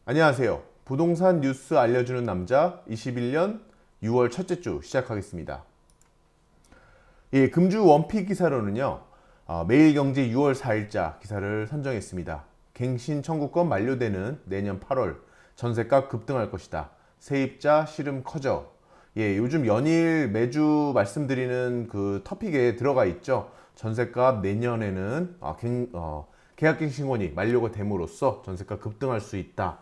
안녕하세요. 부동산 뉴스 알려주는 남자 21년 6월 첫째 주 시작하겠습니다. 예, 금주 원픽 기사로는요. 매일경제 6월 4일자 기사를 선정했습니다. 갱신 청구권 만료되는 내년 8월 전세값 급등할 것이다. 세입자 시름 커져. 예, 요즘 연일 매주 말씀드리는 그 토픽에 들어가 있죠. 전세값 내년에는 계약갱신권이 만료가 됨으로써 전세가 급등할 수 있다.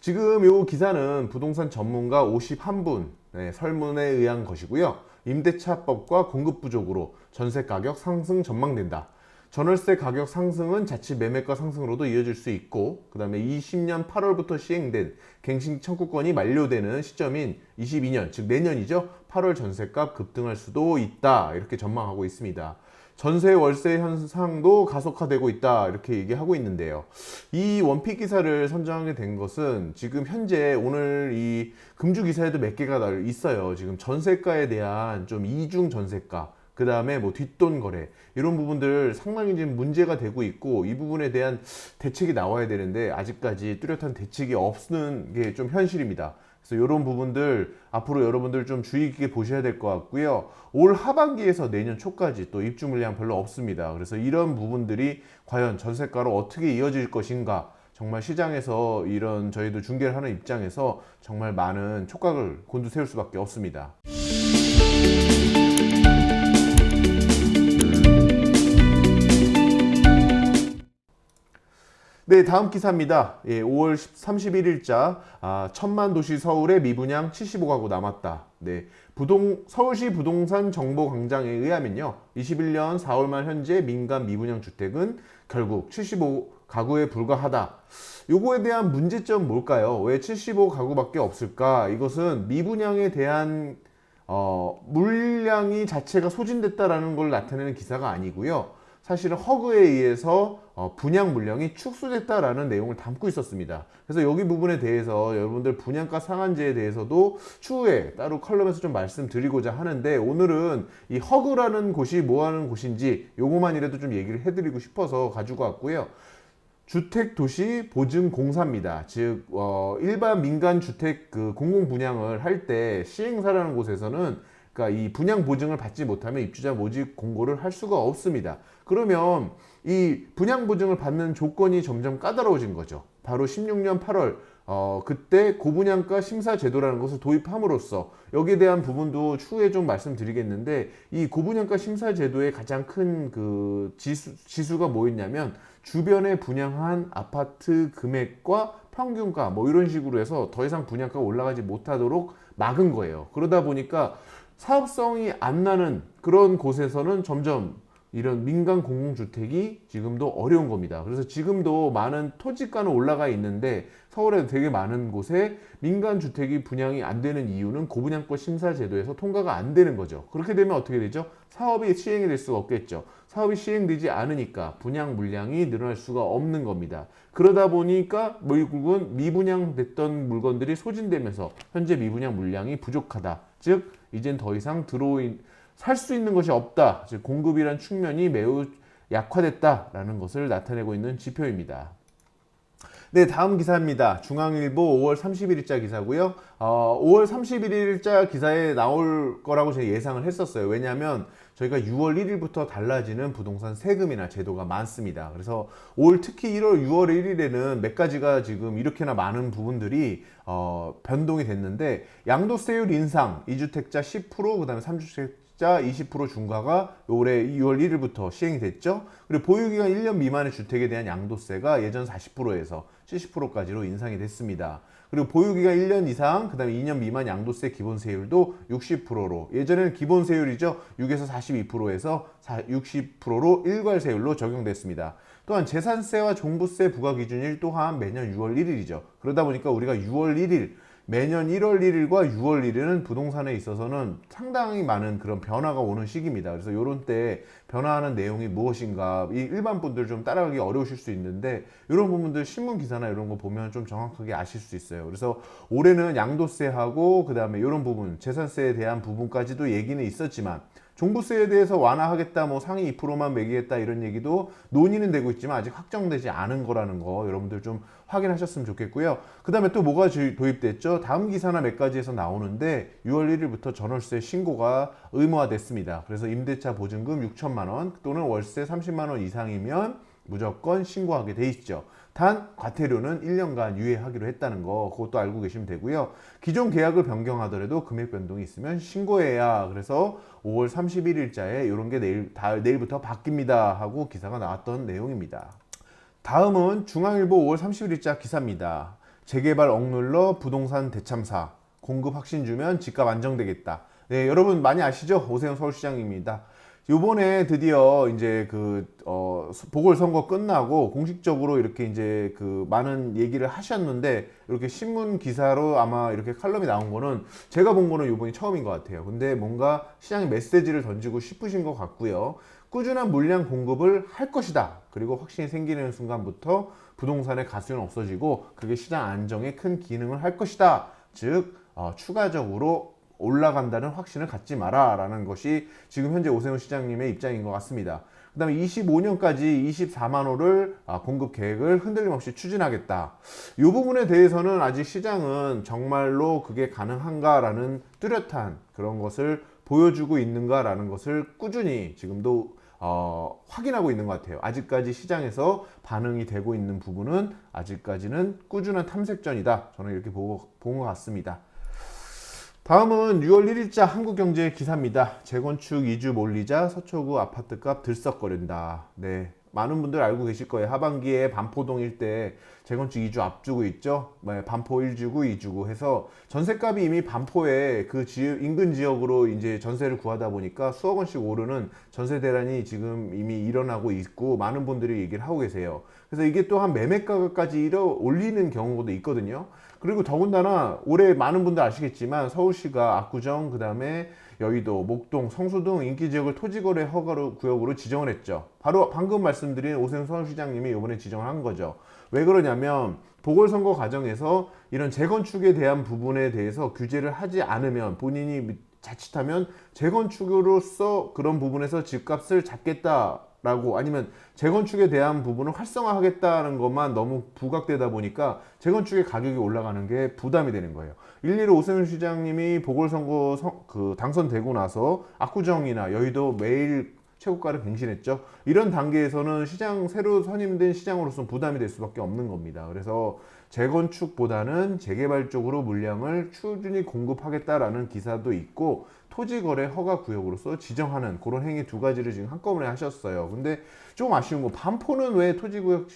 지금 이 기사는 부동산 전문가 51분 설문에 의한 것이고요. 임대차법과 공급 부족으로 전세 가격 상승 전망된다. 전월세 가격 상승은 자칫 매매가 상승으로도 이어질 수 있고, 그 다음에 20년 8월부터 시행된 갱신 청구권이 만료되는 시점인 22년, 즉 내년이죠. 8월 전세값 급등할 수도 있다. 이렇게 전망하고 있습니다. 전세 월세 현상도 가속화되고 있다, 이렇게 얘기하고 있는데요. 이 원픽 기사를 선정하게 된 것은 지금 현재 오늘 이 금주 기사에도 몇 개가 있어요. 지금 전세가에 대한 좀 이중 전세가, 그 다음에 뭐 뒷돈 거래, 이런 부분들 상당히 지금 문제가 되고 있고, 이 부분에 대한 대책이 나와야 되는데 아직까지 뚜렷한 대책이 없는 게 좀 현실입니다. 그래서 이런 부분들 앞으로 여러분들 좀 주의 깊게 보셔야 될 것 같고요. 올 하반기에서 내년 초까지 또 입주 물량 별로 없습니다. 그래서 이런 부분들이 과연 전세가로 어떻게 이어질 것인가, 정말 시장에서 이런 저희도 중개를 하는 입장에서 정말 많은 촉각을 곤두세울 수밖에 없습니다. 네, 다음 기사입니다. 예, 5월 31일자 천만 도시 서울의 미분양 75가구 남았다. 네, 서울시 부동산 정보 광장에 의하면요, 21년 4월 말 현재 민간 미분양 주택은 결국 75가구에 불과하다. 요거에 대한 문제점 뭘까요? 왜 75가구밖에 없을까? 이것은 미분양에 대한 물량이 자체가 소진됐다라는 걸 나타내는 기사가 아니고요. 사실은 허그에 의해서 분양 물량이 축소됐다라는 내용을 담고 있었습니다. 그래서 여기 부분에 대해서 여러분들 분양가 상한제에 대해서도 추후에 따로 컬럼에서 좀 말씀드리고자 하는데, 오늘은 이 허그라는 곳이 뭐 하는 곳인지 요거만이라도 좀 얘기를 해드리고 싶어서 가지고 왔고요. 주택도시보증공사입니다. 즉 일반 민간 주택 그 공공 분양을 할 때 시행사라는 곳에서는, 그러니까 이 분양 보증을 받지 못하면 입주자 모집 공고를 할 수가 없습니다. 그러면 이 분양 보증을 받는 조건이 점점 까다로워진 거죠. 바로 16년 8월 그때 고분양가 심사 제도라는 것을 도입함으로써, 여기에 대한 부분도 추후에 좀 말씀드리겠는데, 이 고분양가 심사 제도의 가장 큰 그 지수가 뭐였냐면 주변에 분양한 아파트 금액과 평균가 뭐 이런 식으로 해서 더 이상 분양가가 올라가지 못하도록 막은 거예요. 그러다 보니까 사업성이 안 나는 그런 곳에서는 점점 이런 민간 공공주택이 지금도 어려운 겁니다. 그래서 지금도 많은 토지가는 올라가 있는데 서울에도 되게 많은 곳에 민간 주택이 분양이 안 되는 이유는 고분양가 심사 제도에서 통과가 안 되는 거죠. 그렇게 되면 어떻게 되죠? 사업이 시행이 될 수가 없겠죠. 사업이 시행되지 않으니까 분양 물량이 늘어날 수가 없는 겁니다. 그러다 보니까 결국은 미분양됐던 물건들이 소진되면서 현재 미분양 물량이 부족하다. 즉 이젠 더 이상 살 수 있는 것이 없다. 즉 공급이란 측면이 매우 약화됐다라는 것을 나타내고 있는 지표입니다. 네, 다음 기사입니다. 중앙일보 5월 31일자 기사고요. 5월 31일자 기사에 나올 거라고 제가 예상을 했었어요. 왜냐하면 저희가 6월 1일부터 달라지는 부동산 세금이나 제도가 많습니다. 그래서 올 특히 1월, 6월 1일에는 몇 가지가 지금 이렇게나 많은 부분들이 변동이 됐는데, 양도세율 인상 2주택자 10%, 그 다음에 3주택자 20% 중과가 올해 2월 1일부터 시행이 됐죠. 그리고 보유기간 1년 미만의 주택에 대한 양도세가 예전 40%에서 70%까지로 인상이 됐습니다. 그리고 보유기간 1년 이상, 그 다음에 2년 미만 양도세 기본세율도 60%로, 예전에는 기본세율이죠, 6에서 42%에서 60%로 일괄세율로 적용됐습니다. 또한 재산세와 종부세 부과기준일 또한 매년 6월 1일이죠. 그러다 보니까 우리가 6월 1일, 매년 1월 1일과 6월 1일은 부동산에 있어서는 상당히 많은 그런 변화가 오는 시기입니다. 그래서 이런 때 변화하는 내용이 무엇인가, 이 일반 분들 좀 따라가기 어려우실 수 있는데, 이런 부분들 신문 기사나 이런 거 보면 좀 정확하게 아실 수 있어요. 그래서 올해는 양도세하고 그 다음에 이런 부분, 재산세에 대한 부분까지도 얘기는 있었지만, 종부세에 대해서 완화하겠다, 뭐 상위 2%만 매기겠다 이런 얘기도 논의는 되고 있지만 아직 확정되지 않은 거라는 거 여러분들 좀 확인하셨으면 좋겠고요. 그 다음에 또 뭐가 도입됐죠? 다음 기사나 몇 가지에서 나오는데 6월 1일부터 전월세 신고가 의무화됐습니다. 그래서 임대차 보증금 6천만 원 또는 월세 30만 원 이상이면 무조건 신고하게 돼 있죠. 단 과태료는 1년간 유예하기로 했다는 거 그것도 알고 계시면 되고요. 기존 계약을 변경하더라도 금액 변동이 있으면 신고해야 그래서 5월 31일자에 이런 게 내일부터 바뀝니다 하고 기사가 나왔던 내용입니다. 다음은 중앙일보 5월 31일자 기사입니다. 재개발 억눌러 부동산 대참사 공급 확신 주면 집값 안정되겠다. 네, 여러분 많이 아시죠? 오세훈 서울시장입니다. 요번에 드디어 이제 보궐선거 끝나고 공식적으로 이렇게 이제 많은 얘기를 하셨는데 이렇게 신문 기사로 아마 이렇게 칼럼이 나온 거는 제가 본 거는 요번이 처음인 것 같아요. 근데 뭔가 시장에 메시지를 던지고 싶으신 것 같고요. 꾸준한 물량 공급을 할 것이다. 그리고 확신이 생기는 순간부터 부동산의 가수는 없어지고 그게 시장 안정에 큰 기능을 할 것이다. 즉 추가적으로 올라간다는 확신을 갖지 마라 라는 것이 지금 현재 오세훈 시장님의 입장인 것 같습니다. 그 다음에 25년까지 24만 호를 공급 계획을 흔들림 없이 추진하겠다. 이 부분에 대해서는 아직 시장은 정말로 그게 가능한가라는 뚜렷한 그런 것을 보여주고 있는가라는 것을 꾸준히 지금도 확인하고 있는 것 같아요. 아직까지 시장에서 반응이 되고 있는 부분은 아직까지는 꾸준한 탐색전이다. 저는 이렇게 본 것 같습니다. 다음은 6월 1일자 한국경제 기사입니다. 재건축 이주 몰리자 서초구 아파트값 들썩거린다. 네, 많은 분들 알고 계실 거예요. 하반기에 반포동 일대 재건축 이주 앞두고 있죠. 네, 반포 1주구, 2주구 해서 전세값이 이미 반포에 인근 지역으로 이제 전세를 구하다 보니까 수억 원씩 오르는 전세 대란이 지금 이미 일어나고 있고 많은 분들이 얘기를 하고 계세요. 그래서 이게 또한 매매가까지 올리는 경우도 있거든요. 그리고 더군다나 올해 많은 분들 아시겠지만 서울시가 압구정, 그 다음에 여의도, 목동, 성수 등 인기 지역을 토지거래 허가 구역으로 지정을 했죠. 바로 방금 말씀드린 오세훈 서울시장님이 이번에 지정을 한 거죠. 왜 그러냐면 보궐선거 과정에서 이런 재건축에 대한 부분에 대해서 규제를 하지 않으면 본인이 자칫하면 재건축으로서 그런 부분에서 집값을 잡겠다라고 아니면 재건축에 대한 부분을 활성화하겠다는 것만 너무 부각되다 보니까 재건축의 가격이 올라가는 게 부담이 되는 거예요. 일일이 오세훈 시장님이 보궐선거 당선되고 나서 압구정이나 여의도 매일 최고가를 갱신했죠. 이런 단계에서는 새로 선임된 시장으로서 부담이 될 수밖에 없는 겁니다. 그래서 재건축보다는 재개발 쪽으로 물량을 꾸준히 공급하겠다라는 기사도 있고 토지거래 허가 구역으로서 지정하는 그런 행위 두 가지를 지금 한꺼번에 하셨어요. 근데 좀 아쉬운 거 반포는 왜 토지구역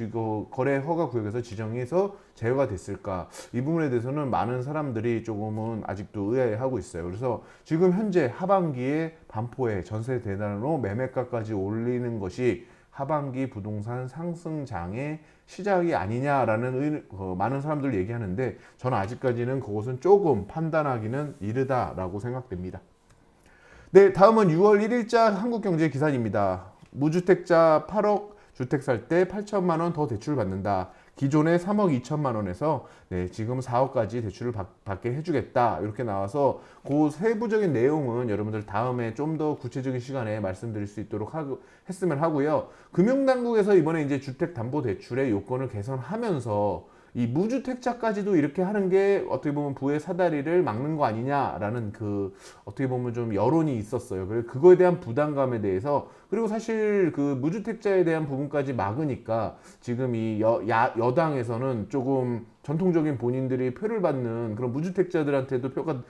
거래 허가 구역에서 지정해서 제외가 됐을까? 이 부분에 대해서는 많은 사람들이 조금은 아직도 의아해하고 있어요. 그래서 지금 현재 하반기에 반포에 전세 대란으로 매매가까지 올리는 것이 하반기 부동산 상승장의 시작이 아니냐라는 많은 사람들 얘기하는데 저는 아직까지는 그것은 조금 판단하기는 이르다라고 생각됩니다. 네, 다음은 6월 1일자 한국경제 기사입니다. 무주택자 8억 주택 살 때 8천만 원 더 대출 받는다. 기존에 3억 2천만 원에서 지금 4억까지 대출을 받게 해주겠다. 이렇게 나와서 그 세부적인 내용은 여러분들 다음에 좀 더 구체적인 시간에 말씀드릴 수 있도록 했으면 하고요. 금융당국에서 이번에 이제 주택담보대출의 요건을 개선하면서 이 무주택자까지도 이렇게 하는 게 어떻게 보면 부의 사다리를 막는 거 아니냐라는 어떻게 보면 좀 여론이 있었어요. 그래서 그거에 대한 부담감에 대해서 그리고 사실 무주택자에 대한 부분까지 막으니까 지금 이 여당에서는 조금 전통적인 본인들이 표를 받는 그런 무주택자들한테도 표가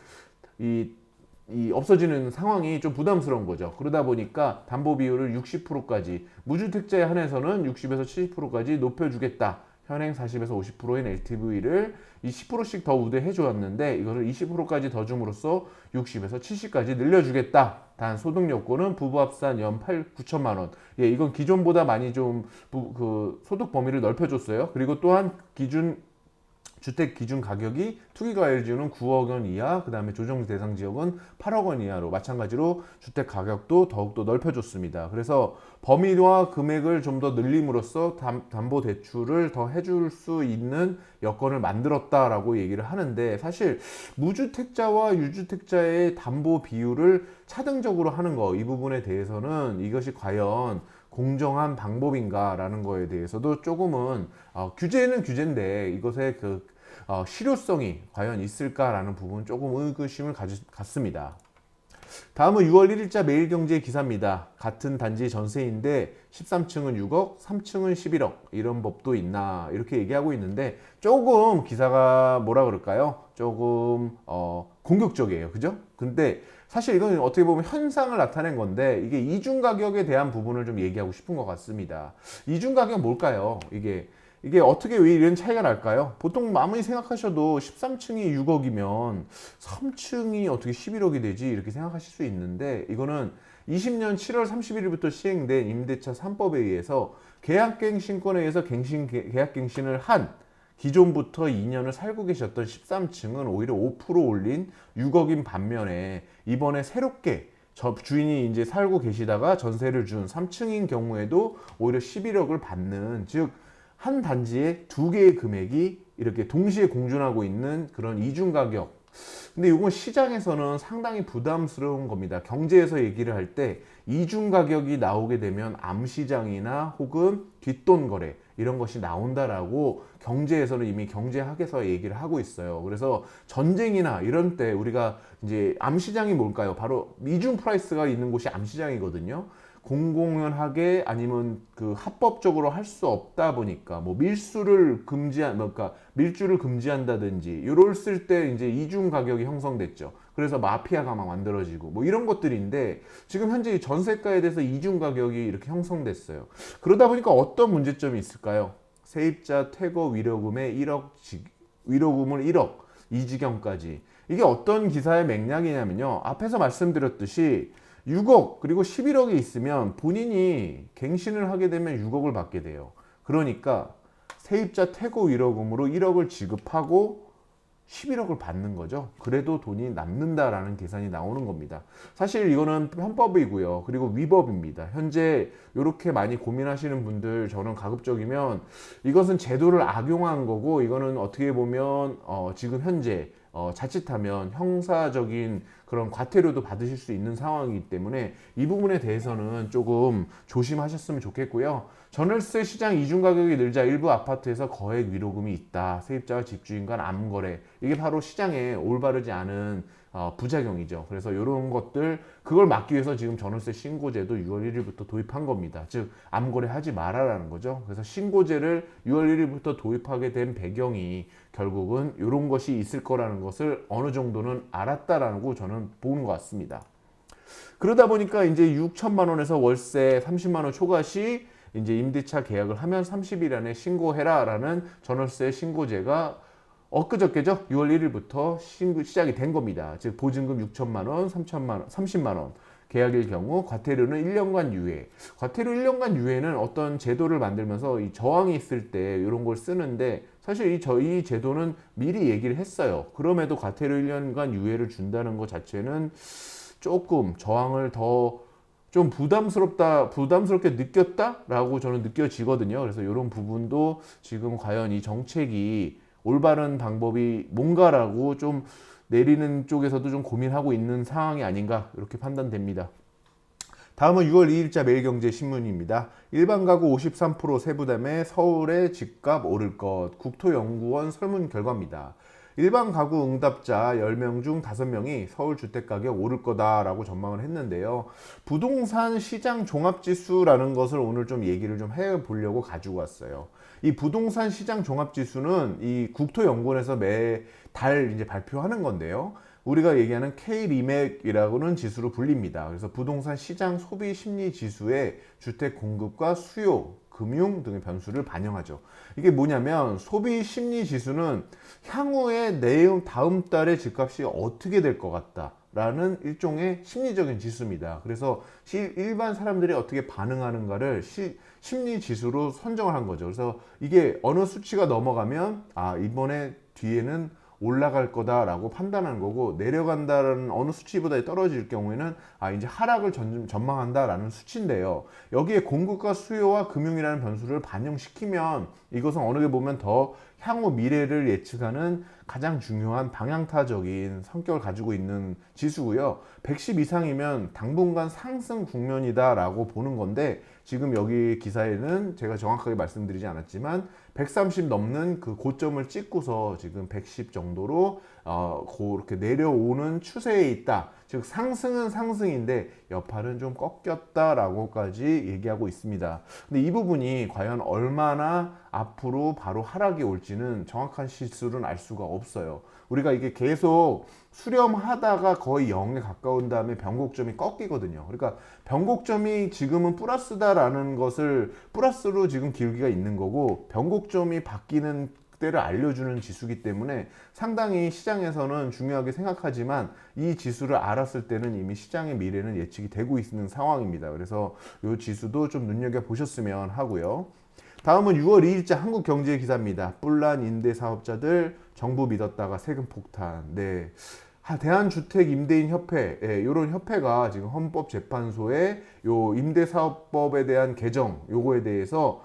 없어지는 상황이 좀 부담스러운 거죠. 그러다 보니까 담보 비율을 60%까지 무주택자에 한해서는 60에서 70%까지 높여주겠다. 현행 40에서 50%인 LTV를 이 10%씩 더 우대해 주었는데 이거를 20%까지 더 줌으로써 60에서 70까지 늘려주겠다. 단 소득 요건은 부부 합산 연 9천만 원. 예, 이건 기존보다 많이 좀 소득 범위를 넓혀줬어요. 그리고 또한 기준 주택 기준 가격이 투기과열지역은 9억 원 이하, 그 다음에 조정 대상 지역은 8억 원 이하로 마찬가지로 주택 가격도 더욱더 넓혀줬습니다. 그래서 범위와 금액을 좀 더 늘림으로써 담보대출을 더 해줄 수 있는 여건을 만들었다라고 얘기를 하는데, 사실 무주택자와 유주택자의 담보 비율을 차등적으로 하는 거, 이 부분에 대해서는 이것이 과연 공정한 방법인가라는 거에 대해서도 조금은 규제는 규제인데 이것의 실효성이 과연 있을까라는 부분 조금 의구심을 갖습니다. 다음은 6월 1일자 매일경제 기사입니다. 같은 단지 전세인데 13층은 6억, 3층은 11억 이런 법도 있나 이렇게 얘기하고 있는데, 조금 기사가 뭐라 그럴까요? 조금 공격적이에요. 그죠? 근데 사실 이건 어떻게 보면 현상을 나타낸 건데, 이게 이중 가격에 대한 부분을 좀 얘기하고 싶은 것 같습니다. 이중 가격 뭘까요? 이게 어떻게 왜 이런 차이가 날까요? 보통 아무리 생각하셔도 13층이 6억이면 3층이 어떻게 11억이 되지? 이렇게 생각하실 수 있는데, 이거는 20년 7월 31일부터 시행된 임대차 3법에 의해서 계약갱신권에 의해서 계약갱신을 한 기존부터 2년을 살고 계셨던 13층은 오히려 5% 올린 6억인 반면에, 이번에 새롭게 주인이 이제 살고 계시다가 전세를 준 3층인 경우에도 오히려 11억을 받는, 즉 한 단지에 두 개의 금액이 이렇게 동시에 공존하고 있는 그런 이중 가격. 근데 이건 시장에서는 상당히 부담스러운 겁니다. 경제에서 얘기를 할 때 이중 가격이 나오게 되면 암시장이나 혹은 뒷돈 거래 이런 것이 나온다라고 경제에서는 이미 경제학에서 얘기를 하고 있어요. 그래서 전쟁이나 이런 때 우리가 이제 암시장이 뭘까요? 바로 이중 프라이스가 있는 곳이 암시장이거든요. 공공연하게 아니면 합법적으로 할 수 없다 보니까 뭐 그러니까 밀주를 금지한다든지 이럴 때 이제 이중 가격이 형성됐죠. 그래서 마피아가 막 만들어지고 뭐 이런 것들인데, 지금 현재 전세가에 대해서 이중 가격이 이렇게 형성됐어요. 그러다 보니까 어떤 문제점이 있을까요? 세입자 퇴거 위로금에 위로금을 1억 이 지경까지. 이게 어떤 기사의 맥락이냐면요, 앞에서 말씀드렸듯이 6억 그리고 11억이 있으면 본인이 갱신을 하게 되면 6억을 받게 돼요. 그러니까 세입자 퇴거 위로금으로 1억을 지급하고 11억을 받는 거죠. 그래도 돈이 남는다라는 계산이 나오는 겁니다. 사실 이거는 편법이고요. 그리고 위법입니다. 현재 이렇게 많이 고민하시는 분들, 저는 가급적이면 이것은 제도를 악용한 거고, 이거는 어떻게 보면 지금 현재 자칫하면 형사적인 그런 과태료도 받으실 수 있는 상황이기 때문에 이 부분에 대해서는 조금 조심하셨으면 좋겠고요. 전월세 시장 이중 가격이 늘자 일부 아파트에서 거액 위로금이 있다. 세입자와 집주인 간 암거래. 이게 바로 시장에 올바르지 않은 부작용이죠. 그래서 이런 것들, 그걸 막기 위해서 지금 전월세 신고제도 6월 1일부터 도입한 겁니다. 즉 암거래 하지 말아라는 거죠. 그래서 신고제를 6월 1일부터 도입하게 된 배경이 결국은 이런 것이 있을 거라는 것을 어느 정도는 알았다라고 저는 보는 것 같습니다. 그러다 보니까 이제 6천만 원에서 월세 30만 원 초과 시 이제 임대차 계약을 하면 30일 안에 신고해라라는 전월세 신고제가 엊그저께죠. 6월 1일부터 시작이 된 겁니다. 즉 보증금 6천만 원, 3천만 원, 30만 원. 계약일 경우 과태료는 1년간 유예. 과태료 1년간 유예는 어떤 제도를 만들면서 이 저항이 있을 때 이런 걸 쓰는데, 사실 이 제도는 미리 얘기를 했어요. 그럼에도 과태료 1년간 유예를 준다는 것 자체는 조금 저항을 더 좀 부담스럽게 느꼈다라고 저는 느껴지거든요. 그래서 이런 부분도 지금 과연 이 정책이 올바른 방법이 뭔가라고 좀 내리는 쪽에서도 좀 고민하고 있는 상황이 아닌가, 이렇게 판단됩니다. 다음은 6월 2일자 매일경제신문입니다. 일반 가구 53% 세부담에 서울의 집값 오를 것, 국토연구원 설문 결과입니다. 일반 가구 응답자 10명 중 5명이 서울 주택가격 오를 거다라고 전망을 했는데요. 부동산 시장 종합지수라는 것을 오늘 좀 얘기를 좀 해보려고 가지고 왔어요. 이 부동산 시장 종합지수는 이 국토연구원에서 매달 이제 발표하는 건데요. 우리가 얘기하는 K-리맥이라고는 지수로 불립니다. 그래서 부동산 시장 소비 심리 지수의 주택 공급과 수요, 금융 등의 변수를 반영하죠. 이게 뭐냐면, 소비 심리 지수는 향후에 다음 달에 집값이 어떻게 될 것 같다, 라는 일종의 심리적인 지수입니다. 그래서 일반 사람들이 어떻게 반응하는가를 심리 지수로 선정을 한 거죠. 그래서 이게 어느 수치가 넘어가면 이번에 뒤에는 올라갈 거다라고 판단하는 거고, 내려간다는 어느 수치보다 떨어질 경우에는 이제 하락을 전망한다라는 수치인데요. 여기에 공급과 수요와 금융이라는 변수를 반영시키면 이것은 어느 게 보면 더 향후 미래를 예측하는 가장 중요한 방향타적인 성격을 가지고 있는 지수고요. 110 이상이면 당분간 상승 국면이다라고 보는 건데, 지금 여기 기사에는 제가 정확하게 말씀드리지 않았지만 130 넘는 그 고점을 찍고서 지금 110 정도로 그렇게 내려오는 추세에 있다. 즉 상승은 상승인데 여파는 좀 꺾였다라고까지 얘기하고 있습니다. 근데 이 부분이 과연 얼마나 앞으로 바로 하락이 올지는 정확한 실수는 알 수가 없어요. 우리가 이게 계속 수렴하다가 거의 0에 가까운 다음에 변곡점이 꺾이거든요. 그러니까 변곡점이 지금은 플러스다라는 것을 플러스로 지금 기울기가 있는 거고, 변곡점이 바뀌는 때를 알려주는 지수기 때문에 상당히 시장에서는 중요하게 생각하지만, 이 지수를 알았을 때는 이미 시장의 미래는 예측이 되고 있는 상황입니다. 그래서 이 지수도 좀 눈여겨보셨으면 하고요. 다음은 6월 2일자 한국경제 기사입니다. 뿔난 임대사업자들 정부 믿었다가 세금 폭탄. 네. 대한주택임대인협회, 이런 협회가 지금 헌법재판소에 요 임대사업법에 대한 개정 요거에 대해서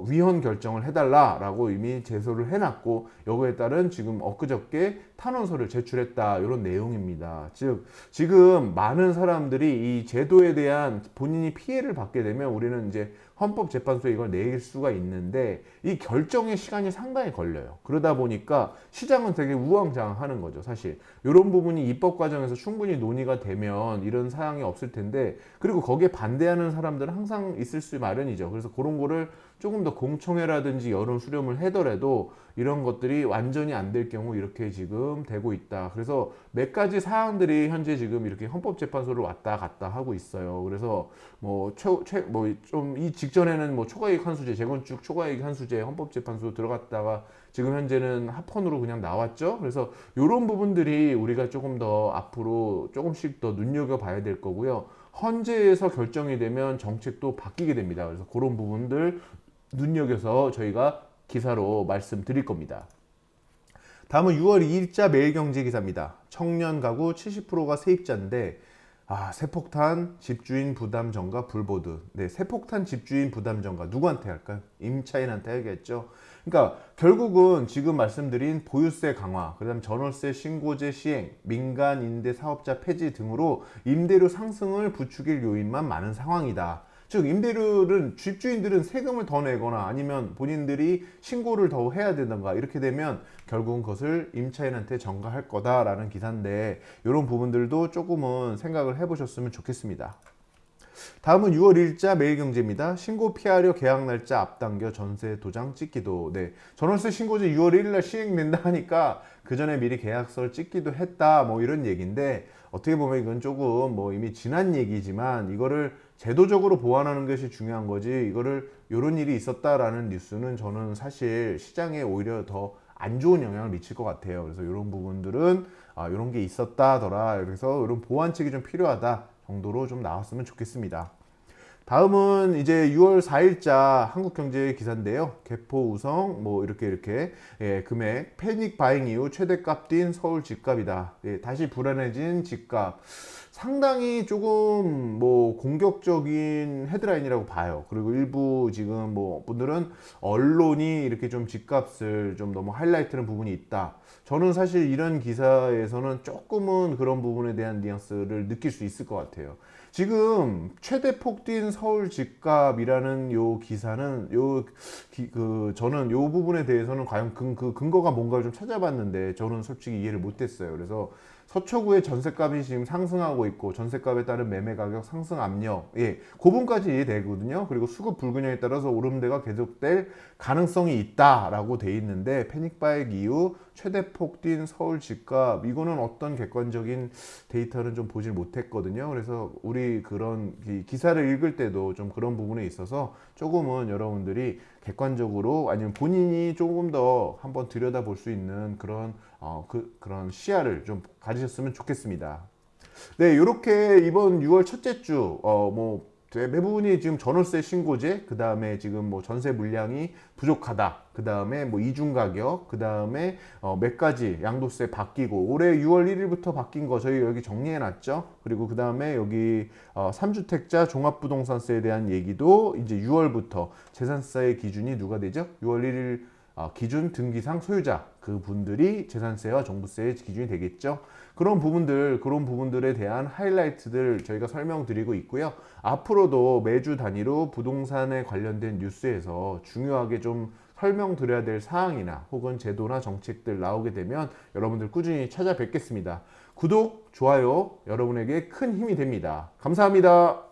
위헌 결정을 해달라라고 이미 제소를 해놨고, 요거에 따른 지금 엊그저께 탄원서를 제출했다, 이런 내용입니다. 즉 지금 많은 사람들이 이 제도에 대한 본인이 피해를 받게 되면 우리는 이제 헌법재판소에 이걸 내릴 수가 있는데, 이 결정의 시간이 상당히 걸려요. 그러다 보니까 시장은 되게 우왕좌왕하는 거죠. 사실 이런 부분이 입법 과정에서 충분히 논의가 되면 이런 사항이 없을 텐데, 그리고 거기에 반대하는 사람들은 항상 있을 수 마련이죠. 그래서 그런 거를 조금 더 공청회라든지 여론 수렴을 하더라도 이런 것들이 완전히 안 될 경우 이렇게 지금 되고 있다. 그래서 몇 가지 사항들이 현재 지금 이렇게 헌법재판소를 왔다 갔다 하고 있어요. 그래서 좀 이 직전에는 뭐 초과이익 환수제, 재건축 초과이익 환수제 헌법재판소 들어갔다가 지금 현재는 합헌으로 그냥 나왔죠. 그래서 이런 부분들이 우리가 조금 더 앞으로 조금씩 더 눈여겨봐야 될 거고요. 헌재에서 결정이 되면 정책도 바뀌게 됩니다. 그래서 그런 부분들 눈여겨서 저희가 기사로 말씀드릴 겁니다. 다음은 6월 2일자 매일경제 기사입니다. 청년 가구 70%가 세입자인데 세폭탄 집주인 부담 전가 불보듯. 네, 세폭탄 집주인 부담 전가 누구한테 할까요? 임차인한테 하겠죠. 그러니까 결국은 지금 말씀드린 보유세 강화, 그다음 전월세 신고제 시행, 민간 임대 사업자 폐지 등으로 임대료 상승을 부추길 요인만 많은 상황이다. 즉 임대료는 집주인들은 세금을 더 내거나 아니면 본인들이 신고를 더 해야 되던가 이렇게 되면 결국은 그것을 임차인한테 전가할 거다라는 기사인데, 이런 부분들도 조금은 생각을 해보셨으면 좋겠습니다. 다음은 6월 1일자 매일경제입니다. 신고 피하려 계약 날짜 앞당겨 전세 도장 찍기도. 네, 전월세 신고제 6월 1일 날 시행된다 하니까 그 전에 미리 계약서를 찍기도 했다, 뭐 이런 얘기인데, 어떻게 보면 이건 조금 뭐 이미 지난 얘기지만 이거를 제도적으로 보완하는 것이 중요한 거지, 이거를 이런 일이 있었다라는 뉴스는 저는 사실 시장에 오히려 더 안 좋은 영향을 미칠 것 같아요. 그래서 이런 부분들은 이런 게 있었다더라, 그래서 이런 보완책이 좀 필요하다 정도로 좀 나왔으면 좋겠습니다. 다음은 이제 6월 4일자 한국경제 기사인데요. 개포 우성 뭐 이렇게 금액 패닉 바잉 이후 최대값 뛴 서울 집값이다. 다시 불안해진 집값. 상당히 조금 뭐 공격적인 헤드라인이라고 봐요. 그리고 일부 지금 뭐 분들은 언론이 이렇게 좀 집값을 좀 너무 하이라이트하는 부분이 있다. 저는 사실 이런 기사에서는 조금은 그런 부분에 대한 뉘앙스를 느낄 수 있을 것 같아요. 지금 최대 폭 뛴 서울 집값이라는 요 기사는 저는 요 부분에 대해서는 과연 그 근거가 뭔가를 좀 찾아봤는데 저는 솔직히 이해를 못했어요. 그래서 서초구의 전셋값이 지금 상승하고 있고 전셋값에 따른 매매 가격 상승 압력, 그 부분까지 이해되거든요. 그리고 수급 불균형에 따라서 오름세가 계속될 가능성이 있다라고 돼 있는데, 패닉바이크 이후 최대폭 뛴 서울 집값, 이거는 어떤 객관적인 데이터는 좀 보질 못했거든요. 그래서 우리 그런 기사를 읽을 때도 좀 그런 부분에 있어서 조금은 여러분들이 객관적으로 아니면 본인이 조금 더 한번 들여다볼 수 있는 그런 그런 시야를 좀 가지셨으면 좋겠습니다. 네, 이렇게 이번 6월 첫째 주, 뭐, 대부분이 지금 전월세 신고제, 그 다음에 지금 뭐 전세 물량이 부족하다, 그 다음에 뭐 이중 가격, 그 다음에 몇 가지 양도세 바뀌고, 올해 6월 1일부터 바뀐 거 저희 여기 정리해 놨죠. 그리고 그 다음에 여기 3주택자 종합부동산세에 대한 얘기도 이제 6월부터 재산세의 기준이 누가 되죠? 6월 1일 기준 등기상 소유자 그 분들이 재산세와 종부세의 기준이 되겠죠. 그런 부분들, 그런 부분들에 대한 하이라이트들 저희가 설명드리고 있고요. 앞으로도 매주 단위로 부동산에 관련된 뉴스에서 중요하게 좀 설명드려야 될 사항이나 혹은 제도나 정책들 나오게 되면 여러분들 꾸준히 찾아뵙겠습니다. 구독, 좋아요 여러분에게 큰 힘이 됩니다. 감사합니다.